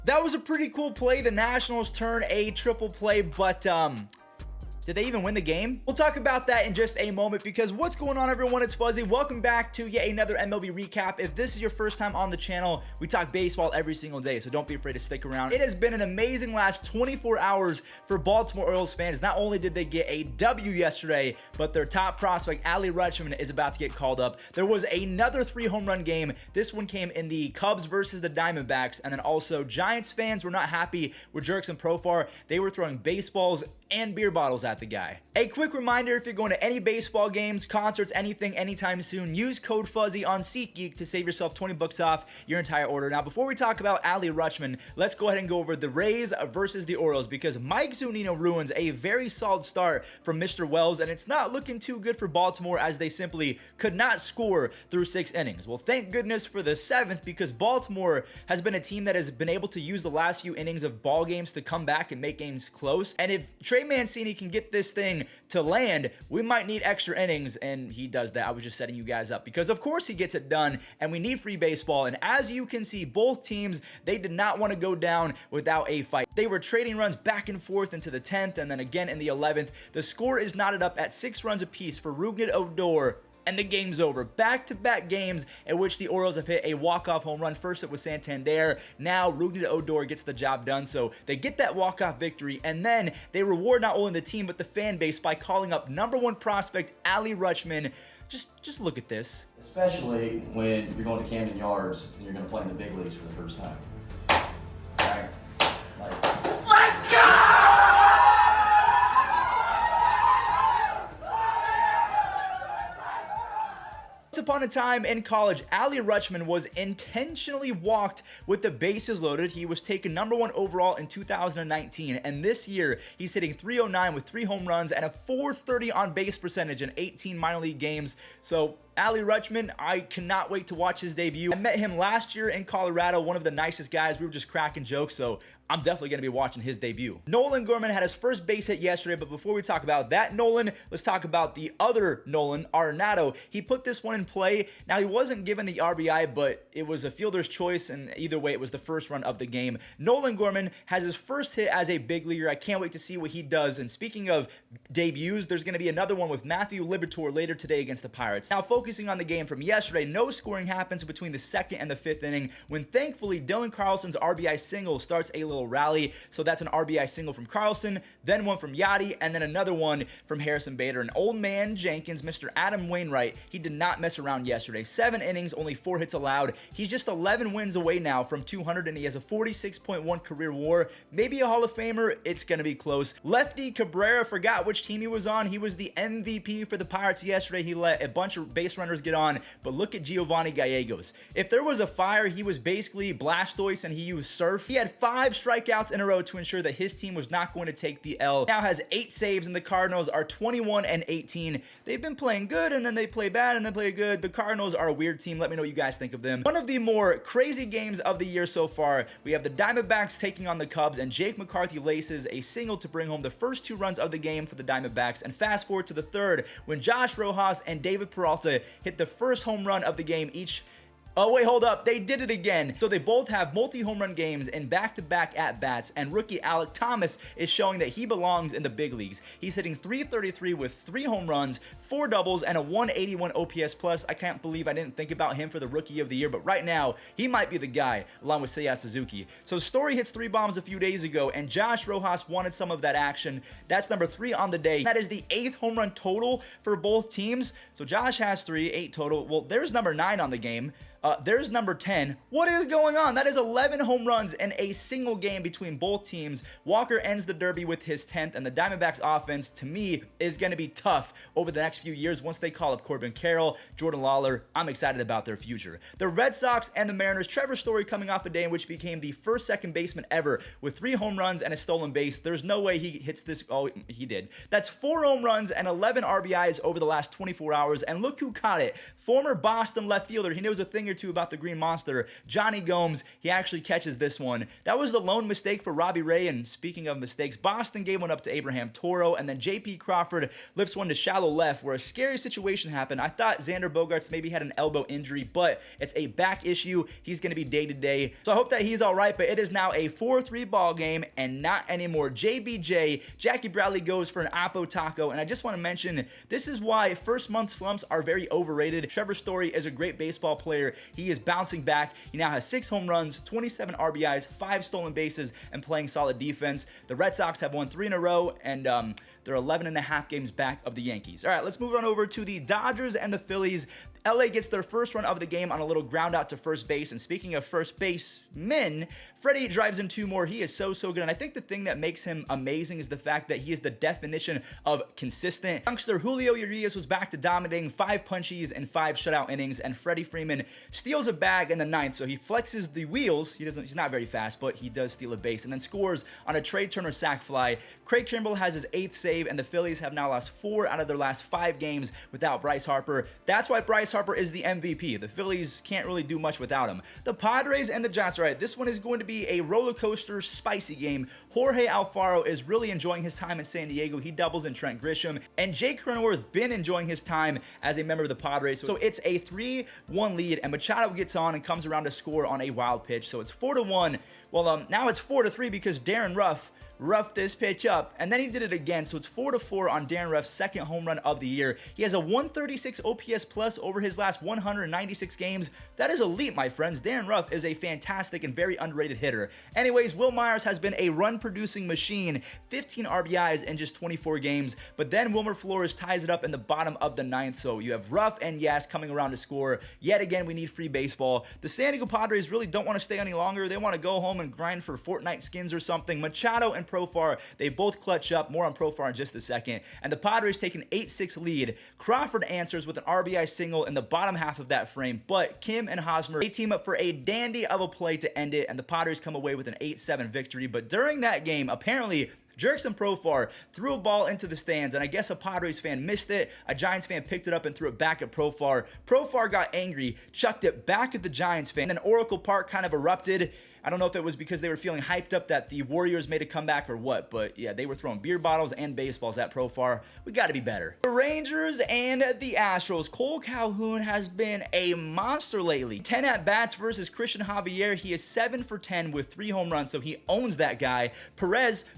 That was a pretty cool play. The Nationals turn a triple play, but did they even win the game? We'll talk about that in just a moment, because what's going on, everyone? It's Fuzzy. Welcome back to yet another MLB recap. If this is your first time on the channel, we talk baseball every single day, so don't be afraid to stick around. It has been an amazing last 24 hours for Baltimore Orioles fans. Not only did they get a W yesterday, but their top prospect, Adley Rutschman, is about to get called up. There was another 3-home run game. This one came in the Cubs versus the Diamondbacks, and then also Giants fans were not happy with Jurickson Profar. They were throwing baseballs and beer bottles at the guy. A quick reminder, if you're going to any baseball games, concerts, anything, anytime soon, use code Fuzzy on SeatGeek to save yourself 20 bucks off your entire order. Now, before we talk about Adley Rutschman, let's go ahead and go over the Rays versus the Orioles, because Mike Zunino ruins a very solid start from Mr. Wells, and it's not looking too good for Baltimore, as they simply could not score through 6 innings. Well, thank goodness for the 7th, because Baltimore has been a team that has been able to use the last few innings of ball games to come back and make games close. And if Trey Mancini can get this thing to land, we might need extra innings, and he does that. I was just setting you guys up, because of course he gets it done, and we need free baseball. And as you can see, both teams, they did not want to go down without a fight. They were trading runs back and forth into the 10th, and then again in the 11th. The score is knotted up at 6 runs apiece for Rougned Odor, and the game's over. Back-to-back games in which the Orioles have hit a walk-off home run. First it was Santander, now Rougned Odor gets the job done, so they get that walk-off victory, and then they reward not only the team but the fan base by calling up #1 prospect Adley Rutschman. Just look at this. Especially when you're going to Camden Yards and you're going to play in the big leagues for the first time. Right? Let's go! Once upon a time in college, Adley Rutschman was intentionally walked with the bases loaded. He was taken #1 overall in 2019, and this year he's hitting .309 with 3 home runs and a .430 on base percentage in 18 minor league games. So Adley Rutschman, I cannot wait to watch his debut. I met him last year in Colorado, one of the nicest guys. We were just cracking jokes, so I'm definitely going to be watching his debut. Nolan Gorman had his first base hit yesterday, but before we talk about that Nolan, let's talk about the other Nolan, Arenado. He put this one in play. Now, he wasn't given the RBI, but it was a fielder's choice, and either way, it was the first run of the game. Nolan Gorman has his first hit as a big leaguer. I can't wait to see what he does. And speaking of debuts, there's going to be another one with Matthew Liberatore later today against the Pirates. Now, focusing on the game from yesterday, no scoring happens between the 2nd and the 5th inning, when thankfully Dylan Carlson's RBI single starts a little rally. So that's an RBI single from Carlson, then one from Yachty, and then another one from Harrison Bader. And old man Jenkins, Mr. Adam Wainwright, he did not mess around yesterday. 7 innings, only 4 hits allowed. He's just 11 wins away now from 200, and he has a 46.1 career WAR. Maybe a Hall of Famer. It's going to be close. Lefty Cabrera, forgot which team he was on. He was the MVP for the Pirates yesterday. He let a bunch of base runners get on, but look at Giovanni Gallegos. If there was a fire, he was basically Blastoise, and he used Surf. He had 5 strikeouts in a row to ensure that his team was not going to take the L. Now has 8 saves, and the Cardinals are 21-18. They've been playing good, and then they play bad, and then play good. The Cardinals are a weird team. Let me know what you guys think of them. One of the more crazy games of the year so far, we have the Diamondbacks taking on the Cubs, and Jake McCarthy laces a single to bring home the first 2 runs of the game for the Diamondbacks. And fast forward to the 3rd, when Josh Rojas and David Peralta hit the first home run of the game each. Oh, wait, hold up. They did it again. So they both have multi-home run games in back-to-back at-bats, and rookie Alec Thomas is showing that he belongs in the big leagues. He's hitting .333 with 3 home runs, 4 doubles, and a 181 OPS plus. I can't believe I didn't think about him for the rookie of the year, but right now, he might be the guy, along with Seiya Suzuki. So Story hits 3 bombs a few days ago, and Josh Rojas wanted some of that action. That's #3 on the day. That is the 8th home run total for both teams. So Josh has 3, 8 total. Well, there's #9 on the game. There's #10. What is going on? That is 11 home runs in a single game between both teams. Walker ends the derby with his 10th, and the Diamondbacks offense, to me, is going to be tough over the next few years once they call up Corbin Carroll, Jordan Lawler. I'm excited about their future. The Red Sox and the Mariners, Trevor Story coming off a day in which he became the first second baseman ever with 3 home runs and a stolen base. There's no way he hits this. Oh, he did. That's 4 home runs and 11 RBIs over the last 24 hours, and look who caught it. Former Boston left fielder. He knows a thing or two about the Green Monster. Johnny Gomes, he actually catches this one. That was the lone mistake for Robbie Ray, and speaking of mistakes, Boston gave one up to Abraham Toro, and then J.P. Crawford lifts one to shallow left where a scary situation happened. I thought Xander Bogaerts maybe had an elbow injury, but it's a back issue. He's going to be day-to-day, so I hope that he's all right, but it is now a 4-3 ball game and not anymore. JBJ, Jackie Bradley goes for an Oppo Taco, and I just want to mention, this is why first month slumps are very overrated. Trevor Story is a great baseball player. He is bouncing back. He now has 6 home runs, 27 RBIs, 5 stolen bases, and playing solid defense. The Red Sox have won 3 in a row, and they're 11.5 games back of the Yankees. All right, let's move on over to the Dodgers and the Phillies. LA gets their first run of the game on a little ground out to first base. And speaking of first basemen, Freddie drives in 2 more. He is so good. And I think the thing that makes him amazing is the fact that he is the definition of consistent. Youngster Julio Urias was back to dominating, 5 punchies and 5 shutout innings. And Freddie Freeman steals a bag in the 9th. So he flexes the wheels. He's not very fast, but he does steal a base and then scores on a Trey Turner sac fly. Craig Kimbrell has his 8th save, and the Phillies have now lost 4 out of their last 5 games without Bryce Harper. That's why Bryce Harper is the MVP. The Phillies can't really do much without him. The Padres and the Giants. All right, this one is going to be a roller coaster, spicy game. Jorge Alfaro is really enjoying his time in San Diego. He doubles in Trent Grisham, and Jake Cronenworth been enjoying his time as a member of the Padres. So it's a 3-1 lead, and Machado gets on and comes around to score on a wild pitch. So it's 4-1. Well, now it's 4-3 because Darren Ruff roughed this pitch up, and then he did it again, so it's 4-4 on Darren Ruff's 2nd home run of the year. He has a 136 OPS plus over his last 196 games. That is elite, my friends. Darren Ruff is a fantastic and very underrated hitter. Anyways, Will Myers has been a run-producing machine, 15 RBIs in just 24 games, but then Wilmer Flores ties it up in the bottom of the 9th, so you have Ruff and Yas coming around to score. Yet again, we need free baseball. The San Diego Padres really don't want to stay any longer. They want to go home and grind for Fortnite skins or something. Machado and Profar, they both clutch up. More on Profar in just a second. And the Padres take an 8-6 lead. Crawford answers with an RBI single in the bottom half of that frame, but Kim and Hosmer, they team up for a dandy of a play to end it, and the Padres come away with an 8-7 victory. But during that game, apparently, Jurickson Profar threw a ball into the stands, and I guess a Padres fan missed it. A Giants fan picked it up and threw it back at Profar. Profar got angry, chucked it back at the Giants fan, and then Oracle Park kind of erupted. I don't know if it was because they were feeling hyped up that the Warriors made a comeback or what, but yeah, they were throwing beer bottles and baseballs at Profar. We got to be better. The Rangers and the Astros. Cole Calhoun has been a monster lately. 10 at-bats versus Christian Javier. He is 7 for 10 with 3 home runs, so he owns that guy.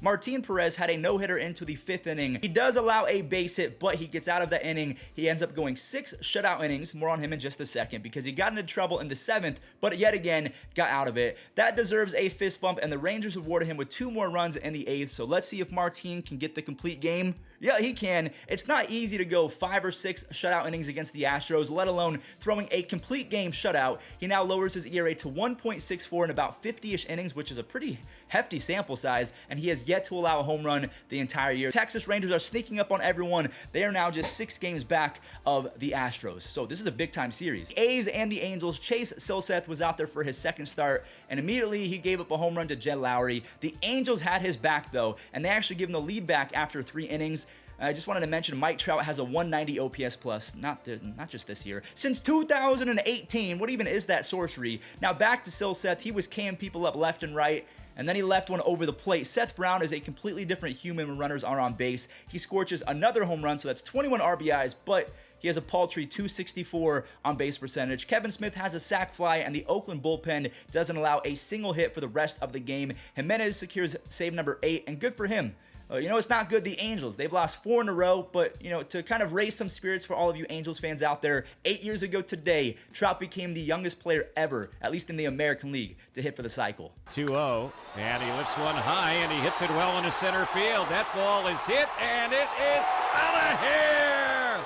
Martin Perez had a no-hitter into the 5th inning. He does allow a base hit, but he gets out of that inning. He ends up going 6 shutout innings. More on him in just a second because he got into trouble in the 7th, but yet again got out of it. That deserves a fist bump, and the Rangers awarded him with 2 more runs in the 8th, so let's see if Martin can get the complete game. Yeah, he can. It's not easy to go 5 or 6 shutout innings against the Astros, let alone throwing a complete game shutout. He now lowers his ERA to 1.64 in about 50-ish innings, which is a pretty hefty sample size, and he has yet to allow a home run the entire year. Texas Rangers are sneaking up on everyone. They are now just 6 games back of the Astros, so this is a big-time series. A's and the Angels. Chase Silseth was out there for his 2nd start, and immediately he gave up a home run to Jed Lowry. The Angels had his back, though, and they actually gave him the lead back after 3 innings. I just wanted to mention Mike Trout has a 190 OPS plus, not just this year, since 2018. What even is that sorcery? Now back to Silseth. He was K'ing people up left and right, and then he left one over the plate. Seth Brown is a completely different human when runners are on base. He scorches another home run, so that's 21 RBIs, but he has a paltry 264 on base percentage. Kevin Smith has a sac fly, and the Oakland bullpen doesn't allow a single hit for the rest of the game. Jimenez secures save number 8, and good for him. It's not good, the Angels. They've lost 4 in a row, but, to kind of raise some spirits for all of you Angels fans out there, 8 years ago today, Trout became the youngest player ever, at least in the American League, to hit for the cycle. 2-0, and he lifts one high, and he hits it well into center field. That ball is hit, and it is out of here!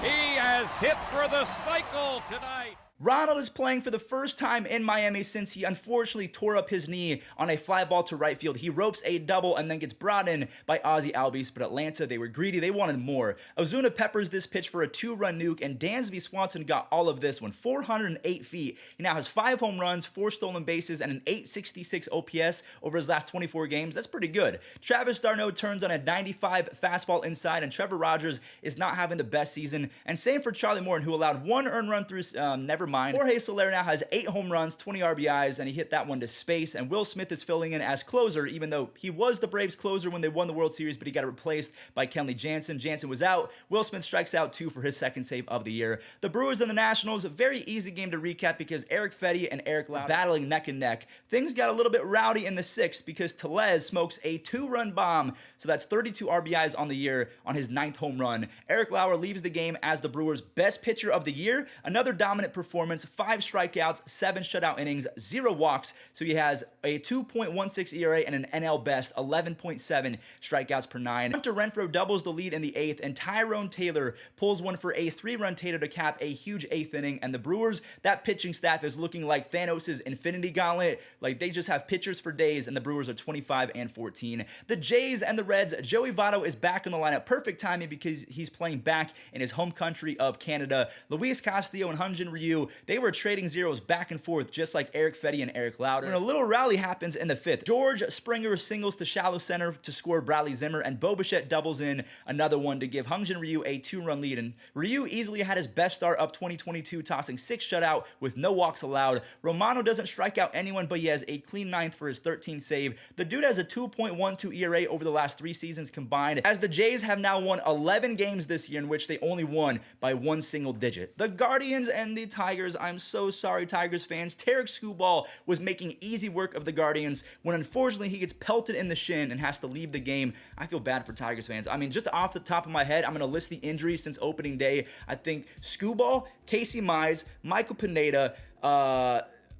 He has hit for the cycle tonight. Ronald is playing for the first time in Miami since he unfortunately tore up his knee on a fly ball to right field. He ropes a double and then gets brought in by Ozzie Albies, but Atlanta, they were greedy. They wanted more. Ozuna peppers this pitch for a 2-run nuke, and Dansby Swanson got all of this one, 408 feet. He now has 5 home runs, 4 stolen bases, and an 866 OPS over his last 24 games. That's pretty good. Travis d'Arnaud turns on a 95 fastball inside, and Trevor Rogers is not having the best season. And same for Charlie Morton, who allowed 1 earned run through never never mind. Jorge Soler now has 8 home runs, 20 RBIs, and he hit that one to space. And Will Smith is filling in as closer, even though he was the Braves closer when they won the World Series, but he got replaced by Kenley Jansen. Jansen was out. Will Smith strikes out 2 for his second save of the year. The Brewers and the Nationals, a very easy game to recap because Eric Fedde and Eric Lauer battling neck and neck. Things got a little bit rowdy in the 6th because Tellez smokes a 2-run bomb, so that's 32 RBIs on the year on his 9th home run. Eric Lauer leaves the game as the Brewers' best pitcher of the year. Another dominant performance, 5 strikeouts, 7 shutout innings, 0 walks, so he has a 2.16 ERA and an NL best 11.7 strikeouts per 9. Hunter Renfroe doubles the lead in the 8th, and Tyrone Taylor pulls one for a 3-run tater to cap a huge 8th inning. And the Brewers, that pitching staff is looking like Thanos' Infinity Gauntlet. Like, they just have pitchers for days, and the Brewers are 25-14. The Jays and the Reds, Joey Votto is back in the lineup. Perfect timing because he's playing back in his home country of Canada. Luis Castillo and Hyun-Jin Ryu, they were trading zeros back and forth just like Eric Fedde and Eric Lauer. When a little rally happens in the 5th, George Springer singles to shallow center to score Bradley Zimmer, and Bo Bichette doubles in another one to give Hyun-Jin Ryu a 2-run lead. And Ryu easily had his best start of 2022, tossing 6 shutout with no walks allowed. Romano doesn't strike out anyone, but he has a clean 9th for his 13th save. The dude has a 2.12 ERA over the last 3 seasons combined, as the Jays have now won 11 games this year in which they only won by 1 single digit. The Guardians and the Tigers, I'm so sorry, Tigers fans. Tarek Skubal was making easy work of the Guardians when unfortunately he gets pelted in the shin and has to leave the game. I feel bad for Tigers fans. I mean, just off the top of my head, I'm going to list the injuries since opening day. I think Skubal, Casey Mize, Michael Pineda,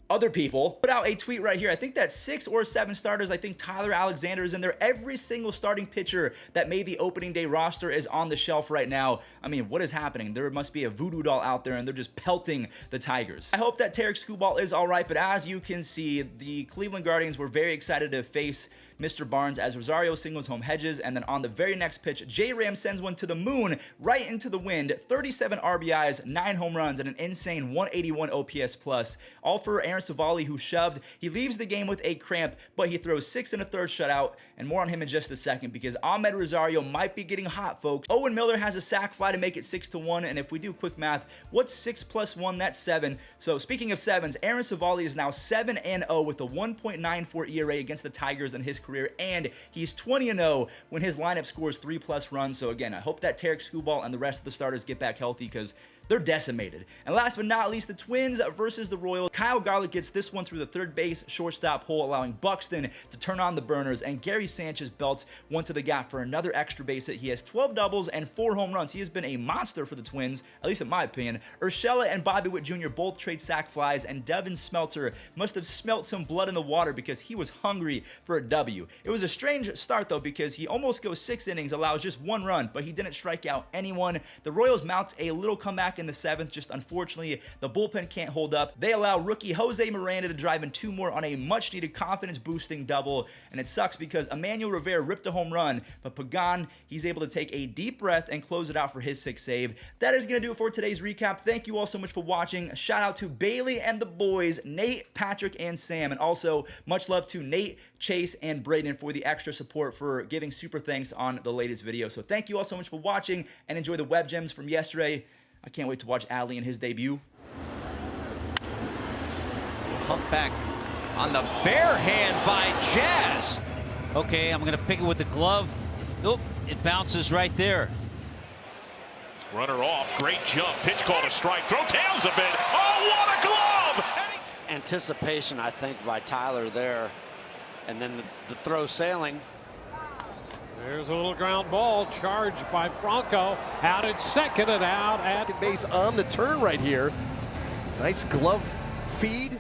other people put out a tweet right here. I think that's 6 or 7 starters. I think Tyler Alexander is in there. Every single starting pitcher that made the opening day roster is on the shelf right now. I mean, what is happening? There must be a voodoo doll out there and they're just pelting the Tigers. I hope that Tarek Skubal is all right, but as you can see, the Cleveland Guardians were very excited to face Mr. Barnes as Rosario singles home hedges, and then on the very next pitch, J-Ram sends one to the moon, right into the wind. 37 RBIs, 9 home runs, and an insane 181 OPS plus. All for Aaron Savali, who shoved. He leaves the game with a cramp, but he throws 6 1/3 shutout, and more on him in just a second because Ahmed Rosario might be getting hot, folks. Owen Miller has a sac fly to make it 6-1, and if we do quick math, what's 6 + 1? That's 7. So speaking of 7s, Aaron Savali is now 7-0 with a 1.94 ERA against the Tigers in his career, and he's 20-0 when his lineup scores 3+ runs. So again, I hope that Tarek Skubal and the rest of the starters get back healthy because they're decimated. And last but not least, the Twins versus the Royals. Kyle Garlick gets this one through the third base shortstop hole, allowing Buxton to turn on the burners, and Gary Sanchez belts one to the gap for another extra base hit. He has 12 doubles and 4 home runs. He has been a monster for the Twins, at least in my opinion. Urshela and Bobby Witt Jr. both trade sac flies, and Devin Smeltzer must have smelt some blood in the water because he was hungry for a W. It was a strange start though because he almost goes 6 innings, allows just 1 run, but he didn't strike out anyone. The Royals mount a little comeback in the 7th, just unfortunately the bullpen can't hold up. They allow rookie Jose Miranda to drive in 2 more on a much needed confidence boosting double, and it sucks because Emmanuel Rivera ripped a home run, but Pagan, he's able to take a deep breath and close it out for his 6th save. That is going to do it for today's recap. Thank you all so much for watching. Shout out to Bailey and the boys, Nate, Patrick, and Sam, and also much love to Nate, Chase, and Braden for the extra support for giving super thanks on the latest video. So thank you all so much for watching, and enjoy the web gems from yesterday. I can't wait to watch Adley in his debut. Pump back on the bare hand by Jazz. Okay, I'm going to pick it with the glove. Nope, it bounces right there. Runner off, great jump, pitch called a strike, throw tails a bit. Oh, what a glove! Anticipation, I think, by Tyler there, and then the throw sailing. There's a little ground ball charged by Franco. Out at second and out at second base on the turn right here. Nice glove feed.